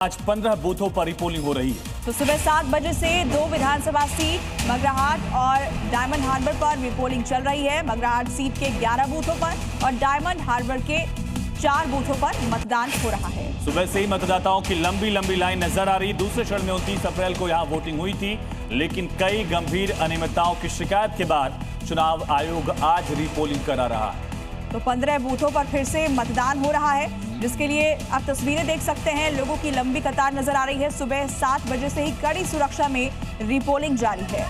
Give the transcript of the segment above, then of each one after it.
आज 15 बूथों पर रिपोलिंग हो रही है। तो सुबह 7 बजे से 2 विधानसभा सीट मगराहाट और डायमंड हार्बर पर रिपोलिंग चल रही है। मगराहाट सीट के 11 बूथों पर और डायमंड हार्बर के 4 बूथों पर मतदान हो रहा है। सुबह से ही मतदाताओं की लंबी लंबी लाइन नजर आ रही। दूसरे चरण में 29 अप्रैल को यहां वोटिंग हुई थी, लेकिन कई गंभीर अनियमितताओं की शिकायत के बाद चुनाव आयोग आज रिपोलिंग करा रहा है। तो 15 बूथों पर फिर से मतदान हो रहा है, जिसके लिए आप तस्वीरें देख सकते हैं। लोगों की लंबी कतार नजर आ रही है। सुबह 7 बजे से ही कड़ी सुरक्षा में रिपोलिंग जारी है।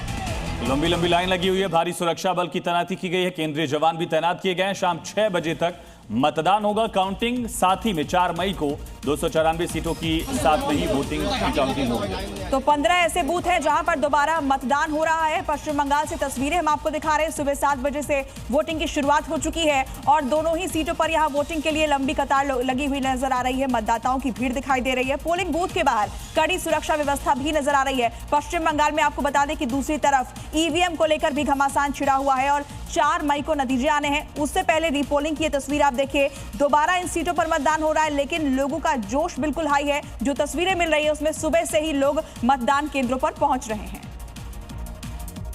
लंबी लंबी लाइन लगी हुई है। भारी सुरक्षा बल की तैनाती की गई है। केंद्रीय जवान भी तैनात किए गए हैं। शाम 6 बजे तक मतदान होगा। काउंटिंग साथ ही में 4 मई को 294 सीटों की साथ में ही वोटिंग की काउंटिंग होगी। तो 15 ऐसे बूथ हैं जहां पर दोबारा मतदान हो रहा है। पश्चिम बंगाल से तस्वीरें हम आपको दिखा रहे हैं। सुबह 7 बजे से वोटिंग की शुरुआत हो चुकी है और दोनों ही सीटों पर यहां वोटिंग के लिए लंबी कतार लगी हुई नजर आ रही है। मतदाताओं की भीड़ दिखाई दे रही है। पोलिंग बूथ के बाहर कड़ी सुरक्षा व्यवस्था भी नजर आ रही है। पश्चिम बंगाल में आपको बता दें कि दूसरी तरफ ईवीएम को लेकर भी घमासान छिड़ा हुआ है और 4 मई को नतीजे आने हैं। उससे पहले रिपोलिंग की तस्वीर आप देखिए। दोबारा इन सीटों पर मतदान हो रहा है, लेकिन लोगों का जोश बिल्कुल हाई है। जो तस्वीरें मिल रही है उसमें सुबह से ही लोग मतदान केंद्रों पर पहुंच रहे हैं।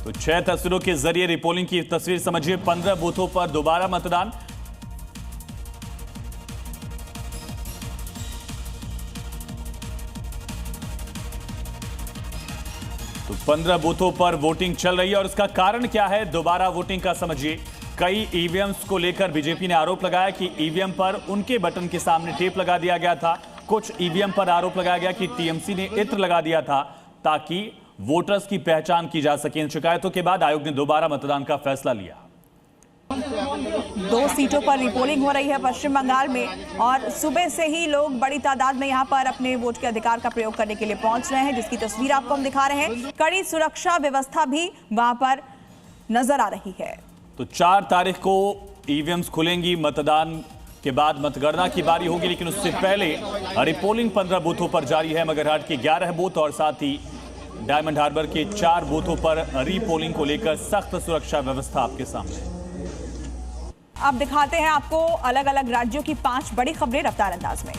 तो 6 तस्वीरों के जरिए रिपोलिंग की तस्वीर समझिए। 15 बूथों पर दोबारा मतदान। तो 15 बूथों पर वोटिंग चल रही है और इसका कारण क्या है, दोबारा वोटिंग का समझिए। कई ईवीएम्स को लेकर बीजेपी ने आरोप लगाया कि ईवीएम पर उनके बटन के सामने टेप लगा दिया गया था। कुछ ईवीएम पर आरोप लगाया गया कि टीएमसी ने इत्र लगा दिया था ताकि वोटर्स की पहचान की जा सके। इन शिकायतों के बाद आयोग ने दोबारा मतदान का फैसला लिया। 2 सीटों पर रिपोलिंग हो रही है पश्चिम बंगाल में और सुबह से ही लोग बड़ी तादाद में यहां पर अपने वोट के अधिकार का प्रयोग करने के लिए पहुंच रहे हैं, जिसकी तस्वीर आपको हम दिखा रहे हैं। कड़ी सुरक्षा व्यवस्था भी वहां पर नजर आ रही है। तो 4 तारीख को ईवीएम्स खुलेंगी। मतदान के बाद मतगणना की बारी होगी, लेकिन उससे पहले रिपोलिंग 15 बूथों पर जारी है। मगरहाट के 11 बूथ और साथ ही डायमंड हार्बर के 4 बूथों पर रिपोलिंग को लेकर सख्त सुरक्षा व्यवस्था आपके सामने। अब दिखाते हैं आपको अलग अलग राज्यों की 5 बड़ी खबरें रफ्तार अंदाज में।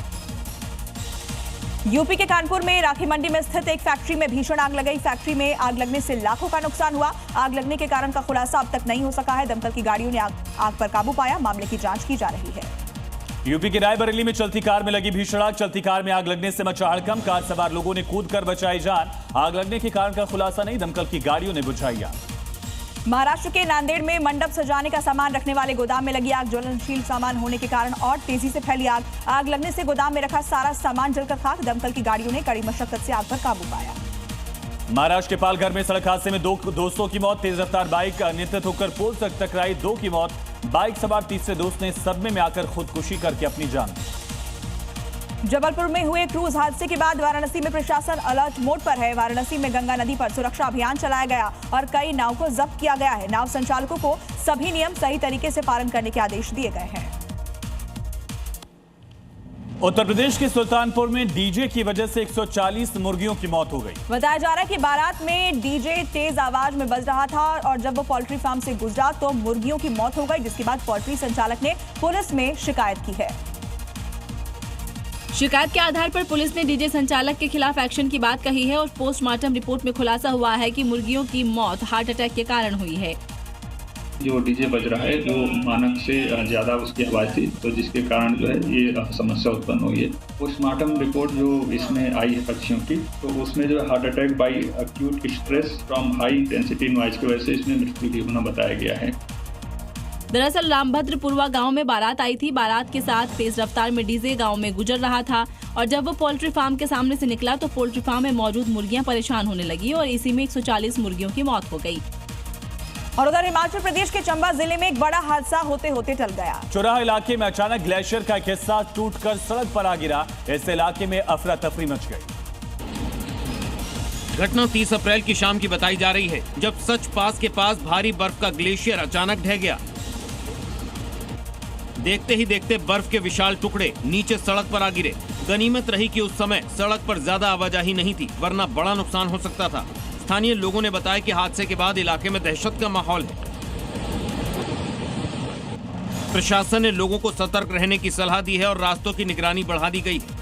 यूपी के कानपुर में राखी मंडी में स्थित एक फैक्ट्री में भीषण आग लगी। फैक्ट्री में आग लगने से लाखों का नुकसान हुआ। आग लगने के कारण का खुलासा अब तक नहीं हो सका है। दमकल की गाड़ियों ने आग पर काबू पाया। मामले की जांच की जा रही है। यूपी के रायबरेली में चलती कार में लगी भीषण आग। चलती कार में आग लगने से मचा हड़कंप। कार सवार लोगों ने कूदकर बचाई जान। आग लगने के कारण का खुलासा नहीं, दमकल की गाड़ियों ने बुझाई आग। महाराष्ट्र के नांदेड़ में मंडप सजाने का सामान रखने वाले गोदाम में लगी आग। ज्वलनशील सामान होने के कारण और तेजी से फैली आग। आग लगने से गोदाम में रखा सारा सामान जलकर खाक। दमकल की गाड़ियों ने कड़ी मशक्कत से आग पर काबू पाया। महाराष्ट्र के पालघर में सड़क हादसे में 2 दोस्तों की मौत। तेज रफ्तार बाइक अनियंत्रित होकर पोल तक टकराई, 2 की मौत। बाइक सवार तीसरे दोस्त ने सदमे में आकर खुदकुशी करके अपनी जान दी। जबलपुर में हुए क्रूज हादसे के बाद वाराणसी में प्रशासन अलर्ट मोड पर है। वाराणसी में गंगा नदी पर सुरक्षा अभियान चलाया गया और कई नाव को जब्त किया गया है। नाव संचालकों को सभी नियम सही तरीके से पालन करने के आदेश दिए गए हैं। उत्तर प्रदेश के सुल्तानपुर में डीजे की वजह से 140 मुर्गियों की मौत हो गई। बताया जा रहा है कि बारात में डीजे तेज आवाज में बज रहा था और जब वो पोल्ट्री फार्म से गुजरा तो मुर्गियों की मौत हो गई, जिसके बाद पोल्ट्री संचालक ने पुलिस में शिकायत की है। शिकायत के आधार पर पुलिस ने डीजे संचालक के खिलाफ एक्शन की बात कही है और पोस्टमार्टम रिपोर्ट में खुलासा हुआ है कि मुर्गियों की मौत हार्ट अटैक के कारण हुई है। जो डीजे बज रहा है वो मानक से ज़्यादा उसकी आवाज़ थी, तो जिसके कारण जो है ये समस्या उत्पन्न हुई है। पोस्टमार्टम रिपोर्ट जो इसमें आई है पक्षियों की, तो उसमें जो heart attack by acute stress from high intensity noise की वजह से इसमें मृत्यु भी होना बताया गया है। दरअसल रामभद्रपुरवा गांव में बारात आई थी। बारात के साथ तेज रफ्तार में डीजे गांव में गुजर रहा था और जब वो पोल्ट्री फार्म के सामने से निकला तो पोल्ट्री फार्म में मौजूद मुर्गियां परेशान होने लगी और इसी में 140 मुर्गियों की मौत हो गई। और उधर हिमाचल प्रदेश के चंबा जिले में एक बड़ा हादसा होते होते टल गया। चौराहा इलाके में अचानक ग्लेशियर का एक हिस्सा टूटकर सड़क पर आ गिरा। इस इलाके में अफरा तफरी मच गई। घटना 30 अप्रैल की शाम की बताई जा रही है, जब सच पास के पास भारी बर्फ का ग्लेशियर अचानक ढह गया। देखते ही देखते बर्फ के विशाल टुकड़े नीचे सड़क पर आ गिरे। गनीमत रही कि उस समय सड़क पर ज्यादा आवाजाही नहीं थी, वरना बड़ा नुकसान हो सकता था। स्थानीय लोगों ने बताया कि हादसे के बाद इलाके में दहशत का माहौल है। प्रशासन ने लोगों को सतर्क रहने की सलाह दी है और रास्तों की निगरानी बढ़ा दी गई है।